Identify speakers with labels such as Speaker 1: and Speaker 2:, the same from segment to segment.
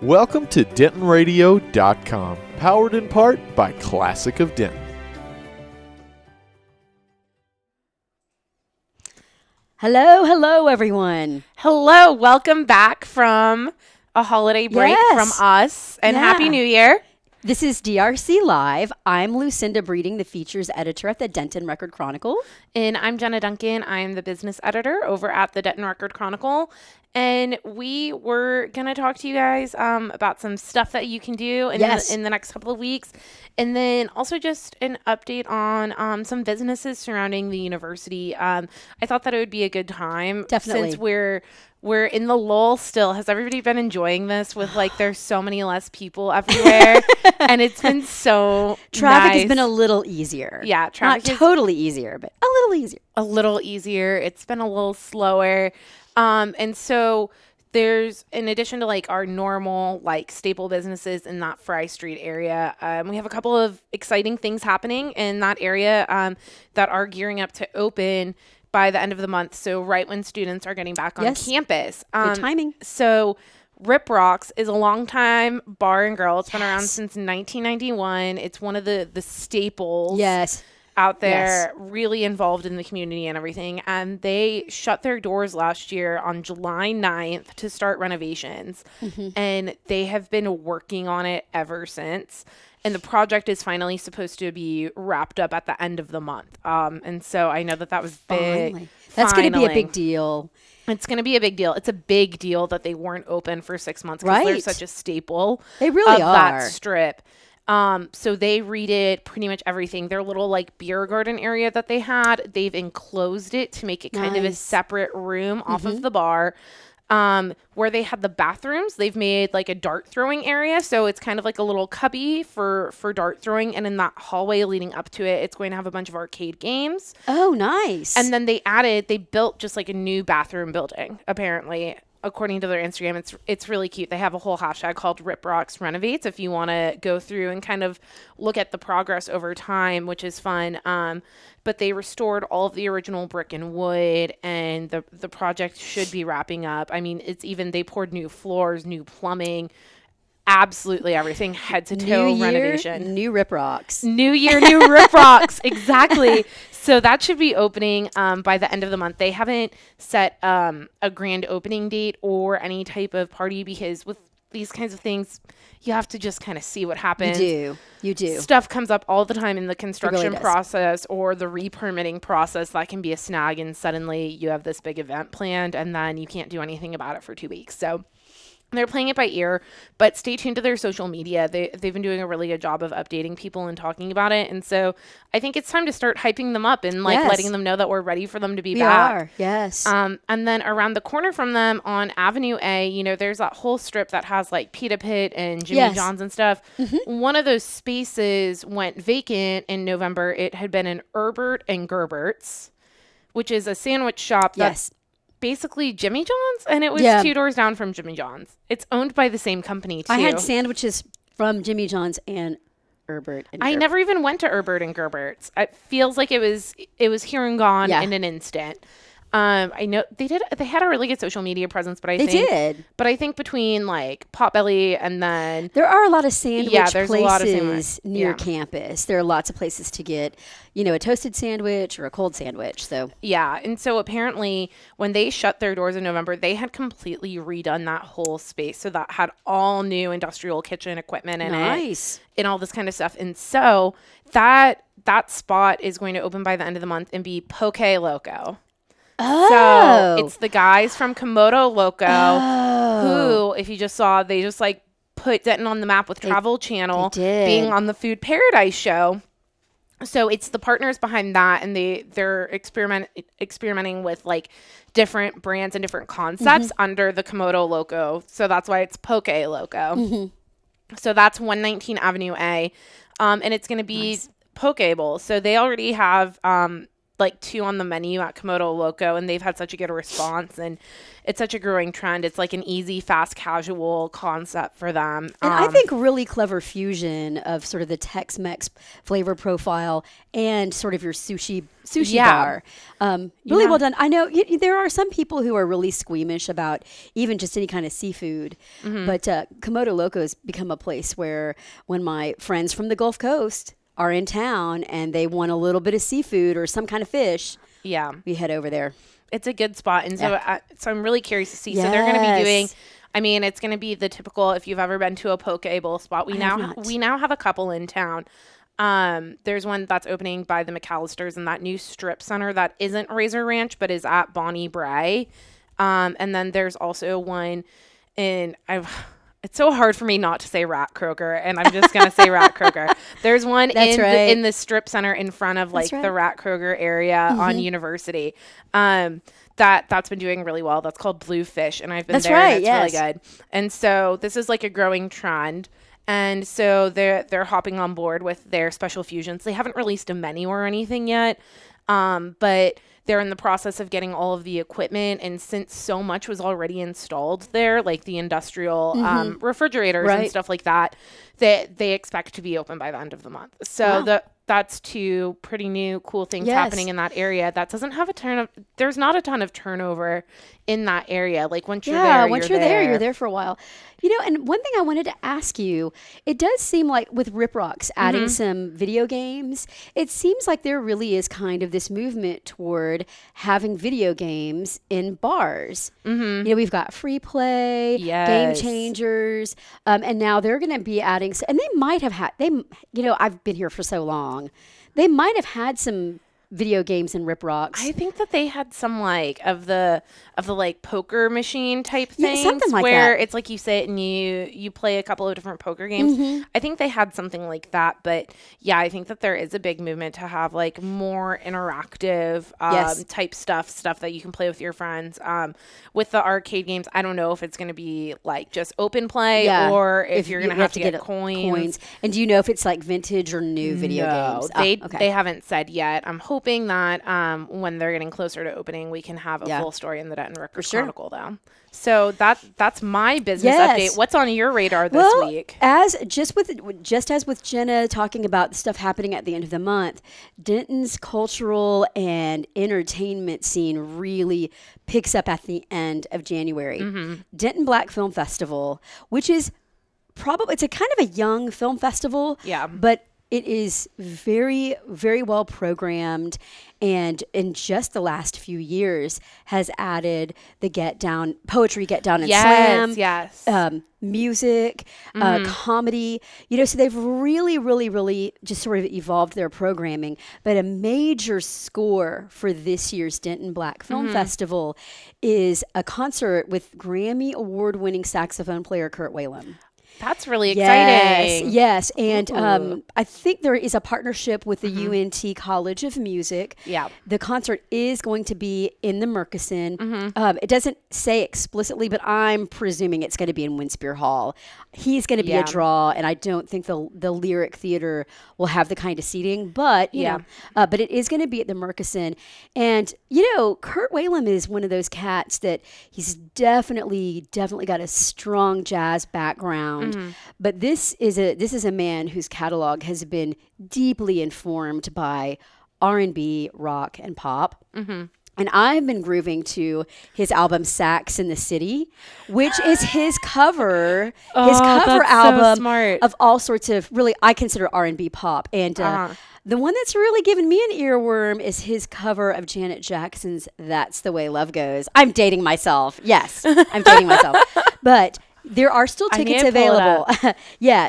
Speaker 1: Welcome to DentonRadio.com, powered in part by Classic of Denton.
Speaker 2: Hello, everyone.
Speaker 3: Hello, welcome back from a holiday break from us, and Happy New Year.
Speaker 2: This is DRC Live. I'm Lucinda Breeding, the features editor at the Denton Record-Chronicle.
Speaker 3: And I'm Jenna Duncan. I'm the business editor over at the Denton Record-Chronicle. And we were going to talk to you guys about some stuff that you can do in the next couple of weeks. And then also just an update on some businesses surrounding the university. I thought that it would be a good time.
Speaker 2: Definitely.
Speaker 3: Since we're in the lull still. Has everybody been enjoying this with there's so many less people everywhere? And it's been so
Speaker 2: Traffic
Speaker 3: nice.
Speaker 2: has been a little easier.
Speaker 3: Yeah, traffic
Speaker 2: Not totally easier, but a little easier.
Speaker 3: A little easier. It's been a little slower. And so there's, in addition to our normal staple businesses in that Fry Street area, we have a couple of exciting things happening in that area that are gearing up to open by the end of the month. So right when students are getting back on campus.
Speaker 2: Good timing.
Speaker 3: So Rip Rocks is a longtime bar and grill. It's been around since 1991. It's one of the staples. Out there, really involved in the community and everything. And they shut their doors last year on July 9th to start renovations. And they have been working on it ever since. And the project is finally supposed to be wrapped up at the end of the month. And so I know that was big.
Speaker 2: That's going to be a big deal.
Speaker 3: It's going to be a big deal. It's a big deal that they weren't open for 6 months because they're such a staple
Speaker 2: they really
Speaker 3: of
Speaker 2: are.
Speaker 3: That strip. So they redid pretty much everything. Their little beer garden area that they had, they've enclosed it to make it kind of a separate room off of the bar. Where they had the bathrooms, they've made a dart throwing area. So it's kind of like a little cubby for dart throwing. And in that hallway leading up to it, it's going to have a bunch of arcade games.
Speaker 2: Oh, nice.
Speaker 3: And then they built just a new bathroom building, apparently. According to their Instagram, it's really cute. They have a whole hashtag called Rip Rocks Renovates if you want to go through and kind of look at the progress over time, which is fun. But they restored all of the original brick and wood, and the project should be wrapping up. I mean, they poured new floors, new plumbing, absolutely everything, head to toe renovation.
Speaker 2: New Rip Rocks.
Speaker 3: New year, new Rip Rocks. Exactly. So that should be opening by the end of the month. They haven't set a grand opening date or any type of party because with these kinds of things, you have to just kind of see what happens.
Speaker 2: You do.
Speaker 3: Stuff comes up all the time in the construction process or the re-permitting process. That can be a snag, and suddenly you have this big event planned, and then you can't do anything about it for 2 weeks. So they're playing it by ear, but stay tuned to their social media. They've been doing a really good job of updating people and talking about it. And so I think it's time to start hyping them up and letting them know that we're ready for them to be back.
Speaker 2: Yes.
Speaker 3: And then around the corner from them on Avenue A, there's that whole strip that has Pita Pit and Jimmy John's and stuff. One of those spaces went vacant in November. It had been an Herbert and Gerbert's, which is a sandwich shop that's basically Jimmy John's, and it was 2 doors down from Jimmy John's. It's owned by the same company too.
Speaker 2: I had sandwiches from Jimmy John's and Herbert.
Speaker 3: I never even went to Herbert and Gerbert's. It feels like it was here and gone in an instant. I know they had a really good social media presence, but I think between Potbelly and then
Speaker 2: there are a lot of sandwich
Speaker 3: there's
Speaker 2: places
Speaker 3: a lot of sandwich.
Speaker 2: near campus. There are lots of places to get, a toasted sandwich or a cold sandwich. So
Speaker 3: and so apparently when they shut their doors in November, they had completely redone that whole space. So that had all new industrial kitchen equipment in it and all this kind of stuff. And so that spot is going to open by the end of the month and be Poke Loco.
Speaker 2: Oh.
Speaker 3: So it's the guys from Komodo Loco who, if you just saw, they just put Denton on the map with Travel Channel being on the Food Paradise show. So it's the partners behind that, and they're experimenting with different brands and different concepts under the Komodo Loco. So that's why it's Poke Loco. So that's 119 Avenue A, and it's going to be Poke Bowl. So they already have like 2 on the menu at Komodo Loco, and they've had such a good response, and it's such a growing trend. It's like an easy, fast, casual concept for them.
Speaker 2: And I think really clever fusion of sort of the Tex-Mex flavor profile and sort of your sushi bar. Really well done. I know there are some people who are really squeamish about even just any kind of seafood, but Komodo Loco has become a place where when my friends from the Gulf Coast are in town and they want a little bit of seafood or some kind of fish, we head over there.
Speaker 3: It's a good spot. And so I'm really curious to see. So they're going to be doing, I mean, it's going to be the typical, if you've ever been to a poke bowl spot, we now have a couple in town. There's one that's opening by the McAllisters in that new strip center that isn't Razor Ranch, but is at Bonnie Bray. And then there's also one it's so hard for me not to say Rat Kroger, and I'm just going to say Rat Kroger. There's one in the strip center in front of the Rat Kroger area on University. That's been doing really well. That's called Bluefish, and I've been there. And it's really good. And so this is like a growing trend. And so they're hopping on board with their special fusions. They haven't released a menu or anything yet, but they're in the process of getting all of the equipment. And since so much was already installed there, like the industrial refrigerators and stuff like that, they expect to be open by the end of the month. So that's 2 pretty new cool things happening in that area. That doesn't have there's not a ton of turnover in that area. Like once you're there,
Speaker 2: you're there for a while. And one thing I wanted to ask you, it does seem like with Rip Rocks adding some video games, it seems like there really is kind of this movement toward having video games in bars. We've got Free Play, Game Changers, and now they're going to be adding, and they might have had, I've been here for so long, they might have had some video games in Rip Rocks.
Speaker 3: I think that they had some of the poker machine type things,
Speaker 2: something like
Speaker 3: where
Speaker 2: that.
Speaker 3: it's like you sit and you play a couple of different poker games. I think they had something like that, but I think that there is a big movement to have more interactive type stuff that you can play with your friends. With the arcade games, I don't know if it's going to be just open play or if you're going to have to get coins.
Speaker 2: And do you know if it's vintage or new video games?
Speaker 3: They haven't said yet. I'm hoping that when they're getting closer to opening, we can have a full story in the Denton Record-Chronicle though. So that's my business update. What's on your radar this week?
Speaker 2: As with Jenna talking about the stuff happening at the end of the month, Denton's cultural and entertainment scene really picks up at the end of January. Denton Black Film Festival, which is it's a kind of a young film festival, but it is very, very well programmed, and in just the last few years has added the poetry get down and slam, music, comedy. So they've really, really, really just sort of evolved their programming. But a major score for this year's Denton Black Film Festival is a concert with Grammy award-winning saxophone player Kurt Whalum.
Speaker 3: That's really exciting.
Speaker 2: Yes. And I think there is a partnership with the UNT College of Music.
Speaker 3: Yeah.
Speaker 2: The concert is going to be in the Murchison. It doesn't say explicitly, but I'm presuming it's going to be in Winspear Hall. He's going to be a draw, and I don't think the Lyric Theater will have the kind of seating, but you know, but it is going to be at the Murchison. And Kurt Whalum is one of those cats that he's definitely got a strong jazz background. But this is a man whose catalog has been deeply informed by R&B, rock, and pop. And I've been grooving to his album Sax in the City, which is his cover album
Speaker 3: so
Speaker 2: of all sorts of really, I consider R&B pop. And the one that's really given me an earworm is his cover of Janet Jackson's That's the Way Love Goes. I'm dating myself. Yes, I'm dating myself. But there are still tickets available.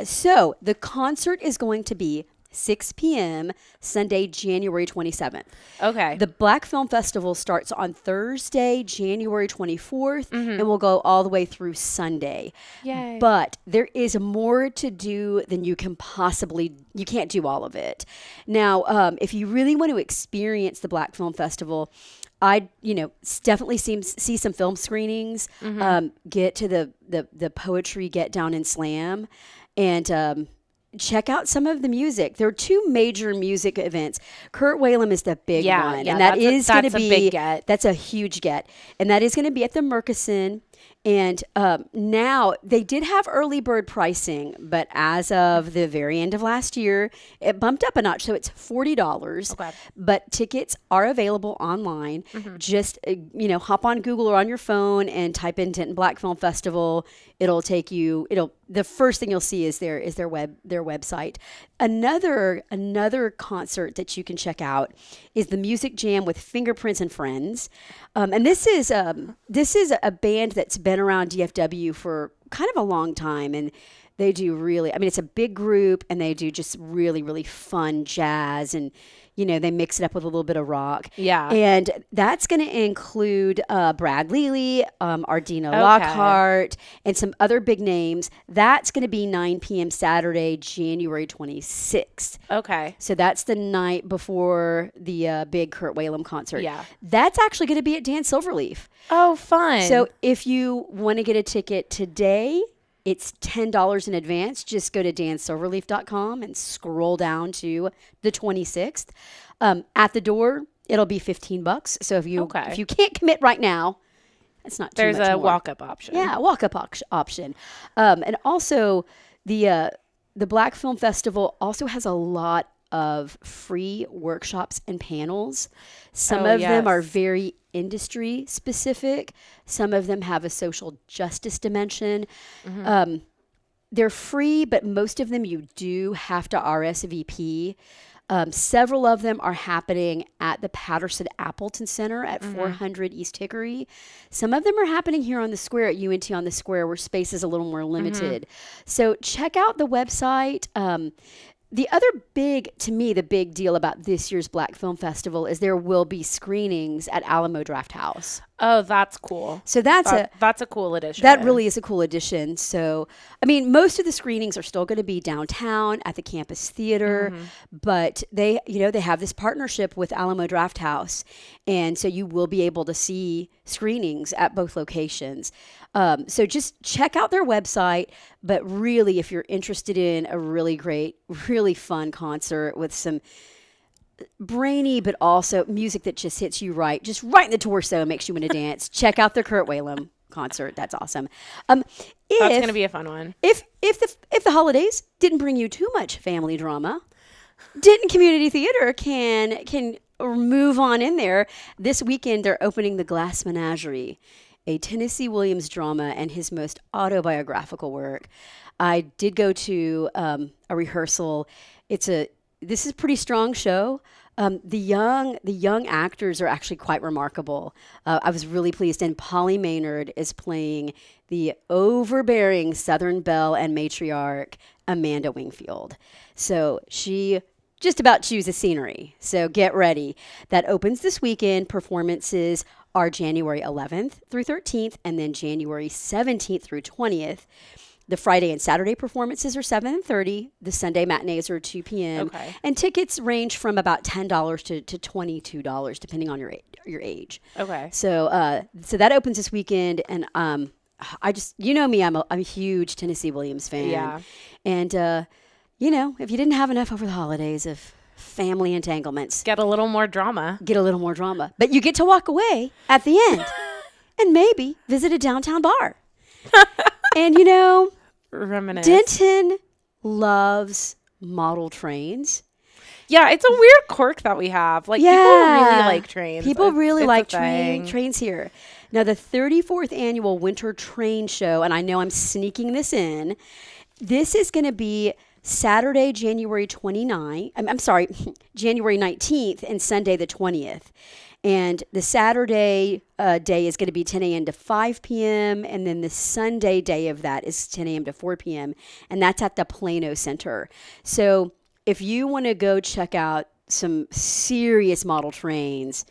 Speaker 2: So the concert is going to be 6 p.m. Sunday, January 27th.
Speaker 3: Okay.
Speaker 2: The Black Film Festival starts on Thursday, January 24th, and will go all the way through Sunday.
Speaker 3: Yay.
Speaker 2: But there is more to do than you can't do all of it. Now, if you really want to experience the Black Film Festival, I'd definitely see some film screenings, get to the poetry get down and slam, and check out some of the music. There are 2 major music events. Kurt Whalum is the big one. And that is going to be,
Speaker 3: a big get.
Speaker 2: That's a huge get. And that is going to be at the Murchison. And now they did have early bird pricing, but as of the very end of last year, it bumped up a notch. So it's $40.
Speaker 3: Okay.
Speaker 2: But tickets are available online. Just, hop on Google or on your phone and type in Denton Black Film Festival. It'll take you, the first thing you'll see is their website. Another concert that you can check out is the Music Jam with Fingerprints and Friends. And this is a band that's been around DFW for kind of a long time, and they do it's a big group, and they do just really, really fun jazz, and they mix it up with a little bit of rock.
Speaker 3: Yeah.
Speaker 2: And that's going to include Brad Lely, Ardina Lockhart, and some other big names. That's going to be 9 p.m. Saturday, January 26th.
Speaker 3: Okay.
Speaker 2: So that's the night before the big Kurt Whalum concert.
Speaker 3: Yeah.
Speaker 2: That's actually going to be at Dan Silverleaf.
Speaker 3: Oh, fun.
Speaker 2: So if you want to get a ticket today, it's $10 in advance. Just go to dansilverleaf.com and scroll down to the 26th. At the door, it'll be $15. So if you can't commit right now, it's not too much more.
Speaker 3: There's a walk-up option.
Speaker 2: Yeah, walk-up option. And also, the Black Film Festival also has a lot of free workshops and panels. Some of them are very industry specific. Some of them have a social justice dimension. They're free, but most of them you do have to RSVP. Several of them are happening at the Patterson Appleton Center at 400 East Hickory. Some of them are happening here on the square at UNT on the square, where space is a little more limited. So check out the website. The other the big deal about this year's Black Film Festival is there will be screenings at Alamo Drafthouse.
Speaker 3: Oh, that's cool.
Speaker 2: So that's
Speaker 3: a cool addition.
Speaker 2: That really is a cool addition. So, most of the screenings are still going to be downtown at the campus theater, but they have this partnership with Alamo Drafthouse, and so you will be able to see screenings at both locations. So just check out their website, but really, if you're interested in a really great, really fun concert with some brainy, but also music that just hits you just right in the torso, makes you want to dance, check out the Kurt Whalum concert. That's awesome.
Speaker 3: That's going to be a fun one.
Speaker 2: If the holidays didn't bring you too much family drama, Denton Community Theater can move on in there. This weekend, they're opening The Glass Menagerie, a Tennessee Williams drama and his most autobiographical work. I did go to a rehearsal. This is a pretty strong show. The young actors are actually quite remarkable. I was really pleased. And Polly Maynard is playing the overbearing Southern belle and matriarch Amanda Wingfield. So she just about chews the scenery. So get ready. That opens this weekend. Performances are January 11th through 13th, and then January 17th through 20th. The Friday and Saturday performances are 7:30. The Sunday matinees are 2 p.m.
Speaker 3: Okay.
Speaker 2: And tickets range from about $10 to $22, depending on your age.
Speaker 3: Okay.
Speaker 2: So so that opens this weekend, and I just me, I'm a huge Tennessee Williams fan.
Speaker 3: Yeah.
Speaker 2: And if you didn't have enough over the holidays of family entanglements,
Speaker 3: get a little more drama.
Speaker 2: But you get to walk away at the end and maybe visit a downtown bar. And
Speaker 3: reminisce.
Speaker 2: Denton loves model trains.
Speaker 3: Yeah, it's a weird quirk that we have. People really like trains.
Speaker 2: People really like trains here. Now, the 34th annual Winter Train Show, and I know I'm sneaking this in, this is going to be Saturday, January 19th and Sunday the 20th. And the Saturday day is going to be 10 a.m. to 5 p.m. And then the Sunday day of that is 10 a.m. to 4 p.m. And that's at the Plano Center. So if you want to go check out some serious model trains,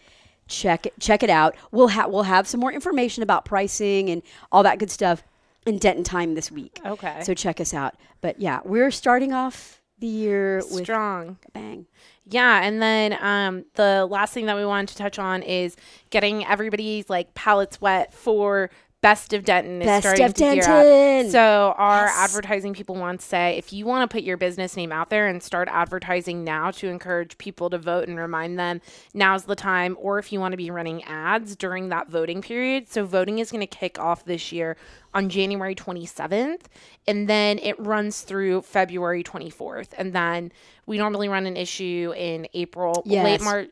Speaker 2: check it out. We'll have some more information about pricing and all that good stuff in Denton time this week.
Speaker 3: Okay.
Speaker 2: So check us out. But yeah, we're starting off the year with
Speaker 3: strong.
Speaker 2: A bang.
Speaker 3: Yeah, and then the last thing that we wanted to touch on is getting everybody's palates wet for Best of Denton is starting to gear up. So our advertising people want to say, if you want to put your business name out there and start advertising now to encourage people to vote and remind them now's the time, or if you want to be running ads during that voting period. So voting is going to kick off this year on January 27th, and then it runs through February 24th. And then we normally run an issue in April, late March,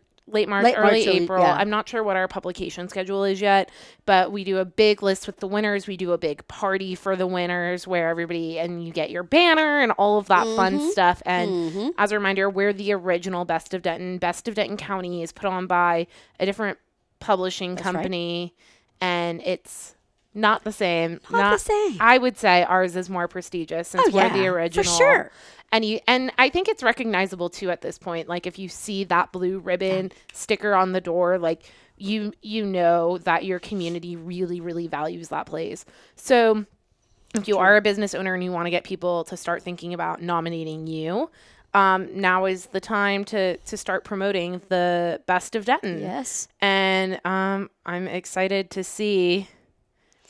Speaker 3: early April. Yeah. I'm not sure what our publication schedule is yet, but we do a big list with the winners. We do a big party for the winners where everybody, and you get your banner and all of that fun stuff. And as a reminder, we're the original Best of Denton. Best of Denton County is put on by a different publishing company, and it's not the same. Not the same. I would say ours is more prestigious since we're the original. For sure. And I think it's recognizable too at this point. Like if you see that blue ribbon sticker on the door, like you know that your community really, really values that place. So if you are a business owner and you want to get people to start thinking about nominating you, now is the time to start promoting the Best of Denton. Yes. And I'm excited to see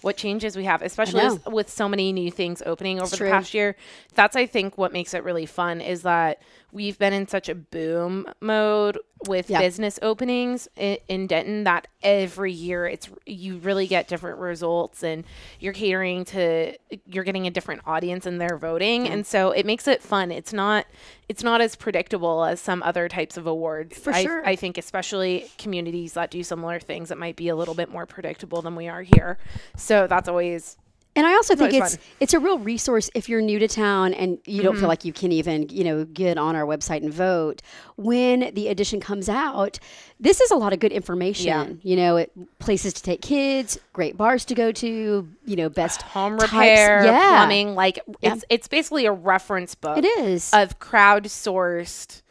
Speaker 3: what changes we have, especially with so many new things opening over the past year. That's, I think, what makes it really fun is that we've been in such a boom mode with business openings in Denton that every year you really get different results, and you're getting a different audience in their voting. And so it makes it fun. It's not as predictable as some other types of awards. For sure. I think especially communities that do similar things that might be a little bit more predictable than we are here. So that's always...
Speaker 2: And I also think it's a real resource if you're new to town and you don't feel like you can even, get on our website and vote. When the edition comes out, this is a lot of good information. Yeah. Places to take kids, great bars to go to, best
Speaker 3: home repair, plumbing. Like it's basically a reference book.
Speaker 2: It is.
Speaker 3: Of crowdsourced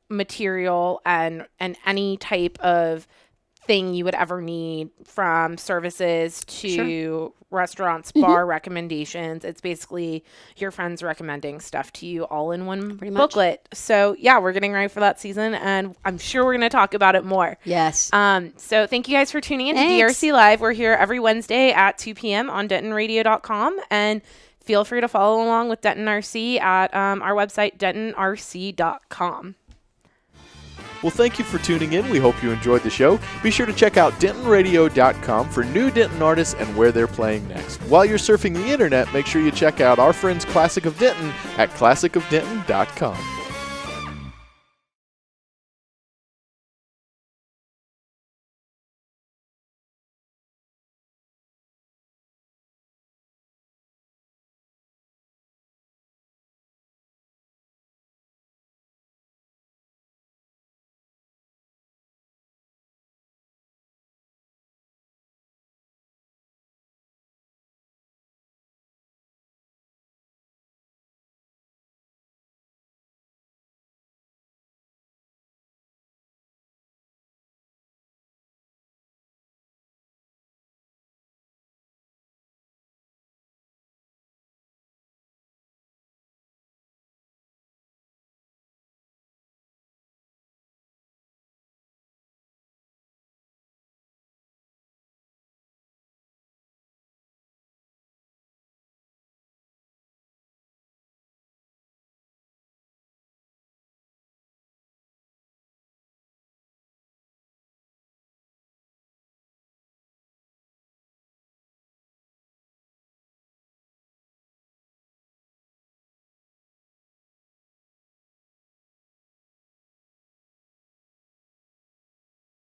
Speaker 3: material and any type of thing you would ever need, from services to restaurants, bar recommendations. It's basically your friends recommending stuff to you all in one booklet. So we're getting ready for that season, and I'm sure we're going to talk about it more.
Speaker 2: Yes.
Speaker 3: So thank you guys for tuning in to DRC Live. We're here every Wednesday at 2 p.m. on DentonRadio.com, and feel free to follow along with Denton RC at our website, DentonRC.com.
Speaker 1: Well, thank you for tuning in. We hope you enjoyed the show. Be sure to check out DentonRadio.com for new Denton artists and where they're playing next. While you're surfing the internet, make sure you check out our friends Classic of Denton at ClassicofDenton.com.